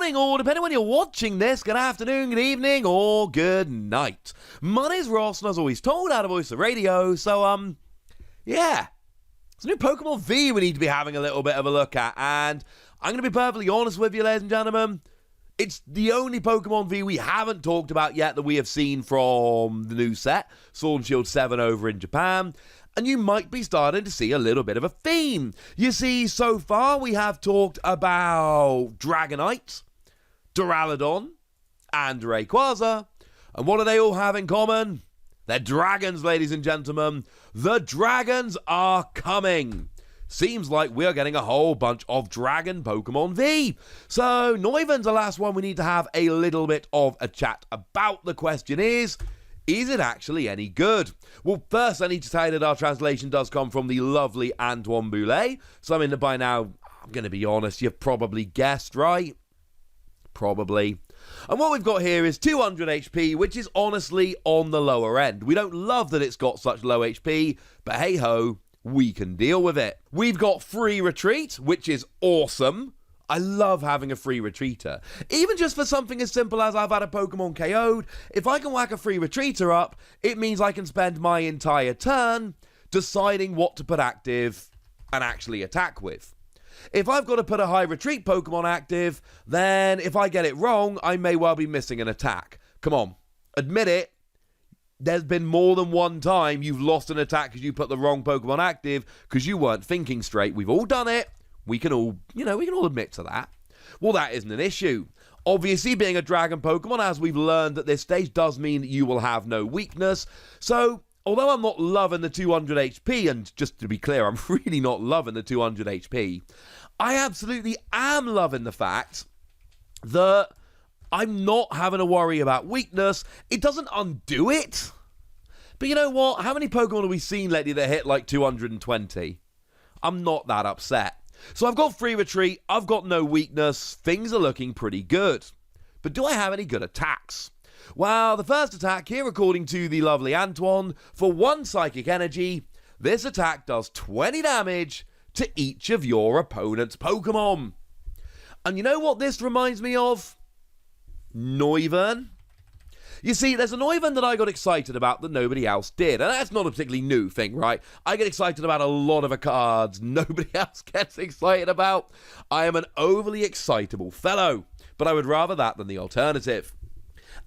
morning, or depending on when you're watching this, good afternoon, good evening, or good night. My name's Ross, and as always told, out of voice of radio, so, yeah. It's a new Pokémon V we need to be having a little bit of a look at, and I'm going to be perfectly honest with you, ladies and gentlemen. It's the only Pokémon V we haven't talked about yet that we have seen from the new set, Sword and Shield 7 over in Japan. And you might be starting to see a little bit of a theme. You see, so far we have talked about Dragonite, Duraludon, and Rayquaza. And what do they all have in common? They're dragons, ladies and gentlemen. The dragons are coming. Seems like we're getting a whole bunch of Dragon Pokemon V. So, Noivern's the last one we need to have a little bit of a chat about. The question is it actually any good? Well, first I need to tell you that our translation does come from the lovely Antoine Boulet. Something that by now, I'm going to be honest, you've probably guessed, right? Probably. And what we've got here is 200 HP, which is honestly on the lower end. We don't love that it's got such low HP, but hey ho, we can deal with it. We've got free retreat, which is awesome. I love having a free retreater. Even just for something as simple as I've had a Pokemon KO'd, if I can whack a free retreater up, it means I can spend my entire turn deciding what to put active and actually attack with. If I've got to put a high retreat Pokemon active, then if I get it wrong, I may well be missing an attack. Come on, admit it. There's been more than one time you've lost an attack because you put the wrong Pokemon active because you weren't thinking straight. We've all done it. We can all admit to that. Well, that isn't an issue. Obviously, being a dragon Pokemon, as we've learned at this stage, does mean that you will have no weakness. So, although I'm not loving the 200 HP, and just to be clear, I'm really not loving the 200 HP, I absolutely am loving the fact that I'm not having to worry about weakness. It doesn't undo it. But you know what? How many Pokemon have we seen lately that hit like 220? I'm not that upset. So I've got free retreat, I've got no weakness, things are looking pretty good. But do I have any good attacks? Well, the first attack here, according to the lovely Antoine, for 1 Psychic Energy, this attack does 20 damage to each of your opponent's Pokemon. And you know what this reminds me of? Noivern. You see, there's a Noivern that I got excited about that nobody else did. And that's not a particularly new thing, right? I get excited about a lot of cards nobody else gets excited about. I am an overly excitable fellow, but I would rather that than the alternative.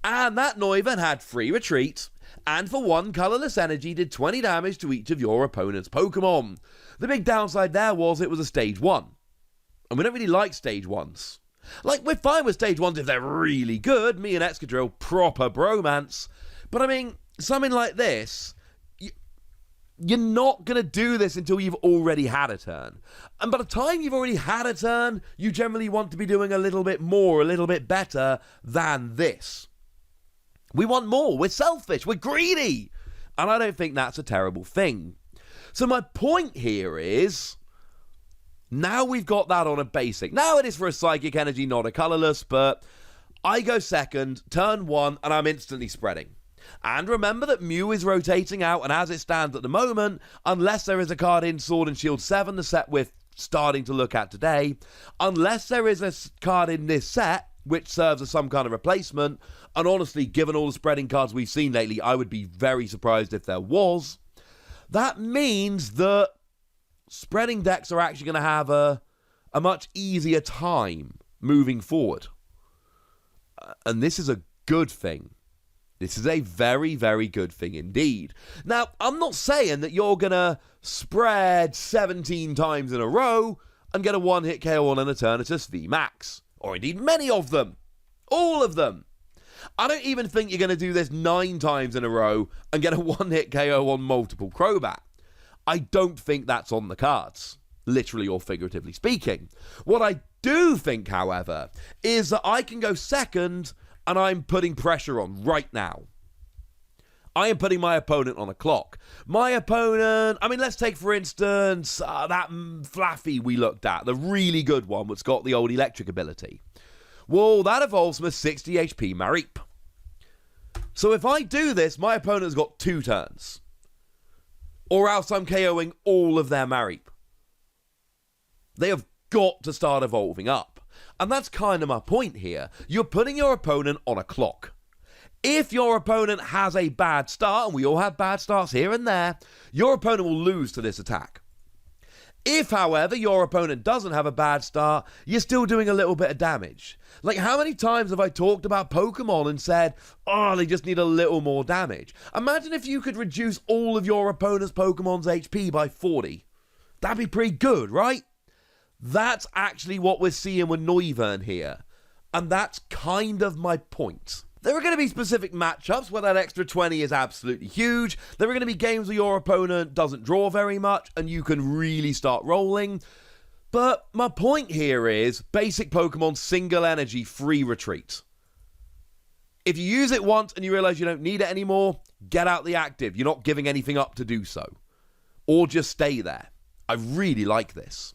And that Noivern had free retreat, and for 1 colorless energy did 20 damage to each of your opponent's Pokemon. The big downside there was it was a stage 1. And we don't really like stage 1s. Like, we're fine with stage 1s if they're really good. Me and Excadrill, proper bromance. But I mean, something like this, you're not going to do this until you've already had a turn. And by the time you've already had a turn, you generally want to be doing a little bit more, a little bit better than this. We want more. We're selfish. We're greedy. And I don't think that's a terrible thing. So my point here is, now we've got that on a basic. Now it is for a Psychic Energy, not a colorless, but I go second, turn 1, and I'm instantly spreading. And remember that Mew is rotating out, and as it stands at the moment, unless there is a card in Sword and Shield 7, the set we're starting to look at today, unless there is a card in this set which serves as some kind of replacement, and honestly, given all the spreading cards we've seen lately, I would be very surprised if there was. That means that spreading decks are actually going to have a much easier time moving forward. And this is a good thing. This is a very, very good thing indeed. Now, I'm not saying that you're going to spread 17 times in a row and get a one-hit KO on an Eternatus VMAX. Or indeed many of them. All of them. I don't even think you're going to do this 9 times in a row and get a one-hit KO on multiple Crobat. I don't think that's on the cards, literally or figuratively speaking. What I do think, however, is that I can go second and I'm putting pressure on right now. I am putting my opponent on a clock. My opponent, I mean, let's take, for instance, that Flaffy we looked at, the really good one that's got the old electric ability. Well, that evolves from a 60 HP Mareep. So if I do this, my opponent's got 2 turns. Or else I'm KOing all of their Mareep. They have got to start evolving up. And that's kind of my point here. You're putting your opponent on a clock. If your opponent has a bad start, and we all have bad starts here and there, your opponent will lose to this attack. If, however, your opponent doesn't have a bad start, you're still doing a little bit of damage. Like, how many times have I talked about Pokemon and said, oh, they just need a little more damage? Imagine if you could reduce all of your opponent's Pokemon's HP by 40. That'd be pretty good, right? That's actually what we're seeing with Noivern here. And that's kind of my point. There are going to be specific matchups where that extra 20 is absolutely huge. There are going to be games where your opponent doesn't draw very much and you can really start rolling. But my point here is basic Pokemon single energy free retreat. If you use it once and you realize you don't need it anymore, get out the active. You're not giving anything up to do so. Or just stay there. I really like this.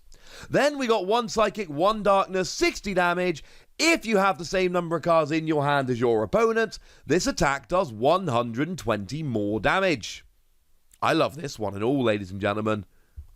Then we got 1 Psychic, 1 Darkness, 60 damage. If you have the same number of cards in your hand as your opponent, this attack does 120 more damage. I love this one and all, ladies and gentlemen.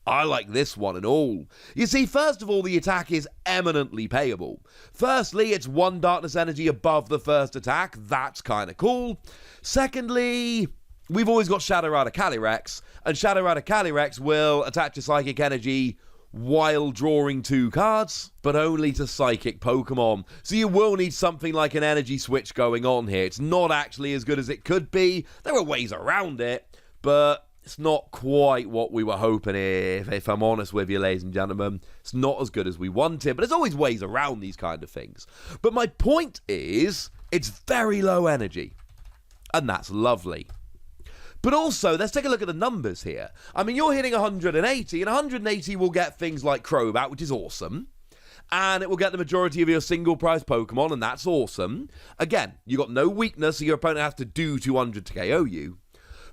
I like this one and all. You see, first of all, the attack is eminently payable. Firstly, it's 1 Darkness energy above the first attack. That's kind of cool. Secondly, we've always got Shadow Rider Calyrex, and Shadow Rider Calyrex will attach a Psychic energy while drawing 2 cards, but only to Psychic Pokemon. So you will need something like an energy switch going on here. It's not actually as good as it could be. There are ways around it, but it's not quite what we were hoping, if I'm honest with you, ladies and gentlemen. It's not as good as we wanted, but there's always ways around these kind of things. But my point is, it's very low energy, and that's lovely. But also, let's take a look at the numbers here. I mean, you're hitting 180, and 180 will get things like Crobat, which is awesome. And it will get the majority of your single prize Pokemon, and that's awesome. Again, you got no weakness, so your opponent has to do 200 to KO you.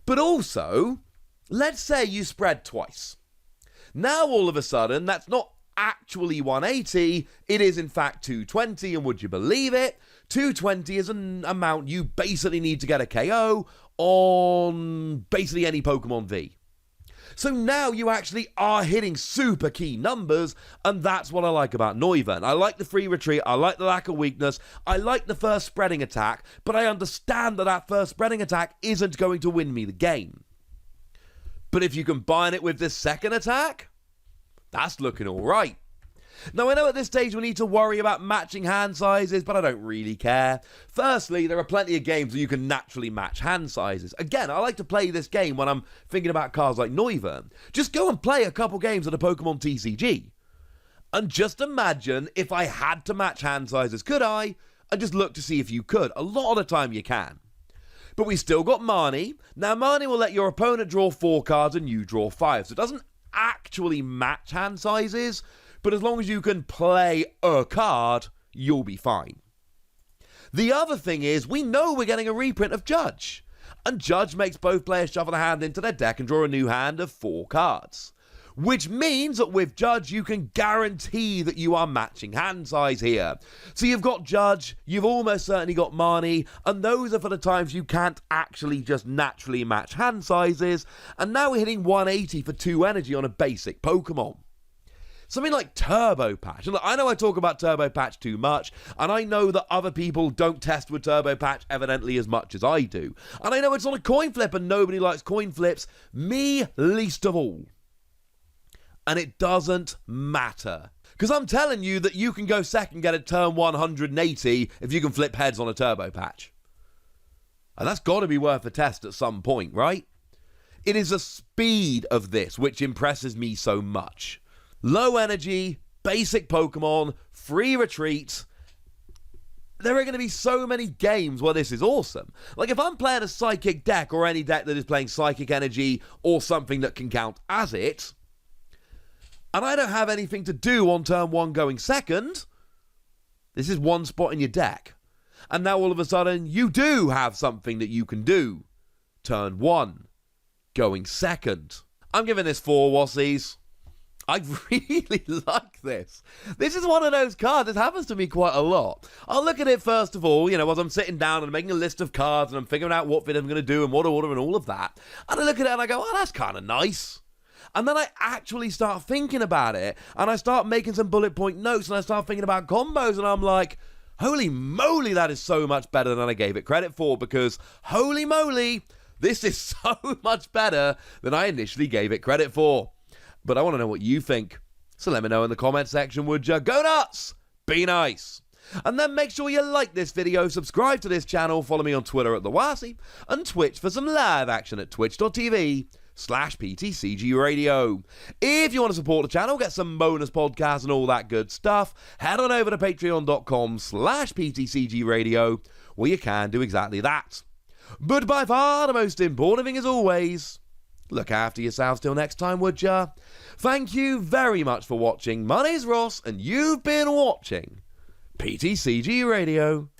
But also, let's say you spread twice. Now, all of a sudden, that's not actually 180, it is in fact 220, and would you believe it? 220 is an amount you basically need to get a KO on basically any Pokemon V. So now you actually are hitting super key numbers, and that's what I like about Noivern. I like the free retreat, I like the lack of weakness, I like the first spreading attack, but I understand that that first spreading attack isn't going to win me the game. But if you combine it with this second attack, that's looking alright. Now, I know at this stage we need to worry about matching hand sizes, but I don't really care. Firstly, there are plenty of games where you can naturally match hand sizes. Again, I like to play this game when I'm thinking about cards like Noivern. Just go and play a couple games at a Pokemon TCG. And just imagine if I had to match hand sizes, could I? And just look to see if you could. A lot of the time you can. But we still got Marnie. Now, Marnie will let your opponent draw 4 cards and you draw 5. So it doesn't actually match hand sizes, but as long as you can play a card, you'll be fine. The other thing is, we know we're getting a reprint of Judge. And Judge makes both players shuffle a hand into their deck and draw a new hand of 4 cards. Which means that with Judge, you can guarantee that you are matching hand size here. So you've got Judge, you've almost certainly got Marnie, and those are for the times you can't actually just naturally match hand sizes. And now we're hitting 180 for 2 energy on a basic Pokemon. Something like Turbo Patch. And look, I know I talk about Turbo Patch too much, and I know that other people don't test with Turbo Patch evidently as much as I do. And I know it's on a coin flip, and nobody likes coin flips, me least of all. And it doesn't matter. Because I'm telling you that you can go second, get a turn 180 if you can flip heads on a Turbo Patch. And that's got to be worth a test at some point, right? It is the speed of this which impresses me so much. Low energy, basic Pokemon, free retreat. There are going to be so many games where this is awesome. Like if I'm playing a Psychic deck or any deck that is playing Psychic energy or something that can count as it, and I don't have anything to do on turn 1 going second, this is 1 spot in your deck. And now all of a sudden you do have something that you can do. Turn 1 going second. I'm giving this 4 Wassies. I really like this. This is one of those cards. This happens to me quite a lot. I'll look at it first of all, as I'm sitting down and making a list of cards and I'm figuring out what fit I'm going to do and what order and all of that. And I look at it and I go, oh, that's kind of nice. And then I actually start thinking about it, and I start making some bullet point notes, and I start thinking about combos, and I'm like, holy moly, that is so much better than I gave it credit for, because holy moly, this is so much better than I initially gave it credit for. But I want to know what you think. So let me know in the comment section, would ya? Go nuts! Be nice! And then make sure you like this video, subscribe to this channel, follow me on Twitter at TheWasi, and Twitch for some live action at twitch.tv/PTCG Radio. If you want to support the channel, get some bonus podcasts and all that good stuff, head on over to patreon.com/PTCG Radio, where you can do exactly that. But by far the most important thing, as always, look after yourselves till next time, would ya? Thank you very much for watching. My name's Ross, and you've been watching PTCG Radio.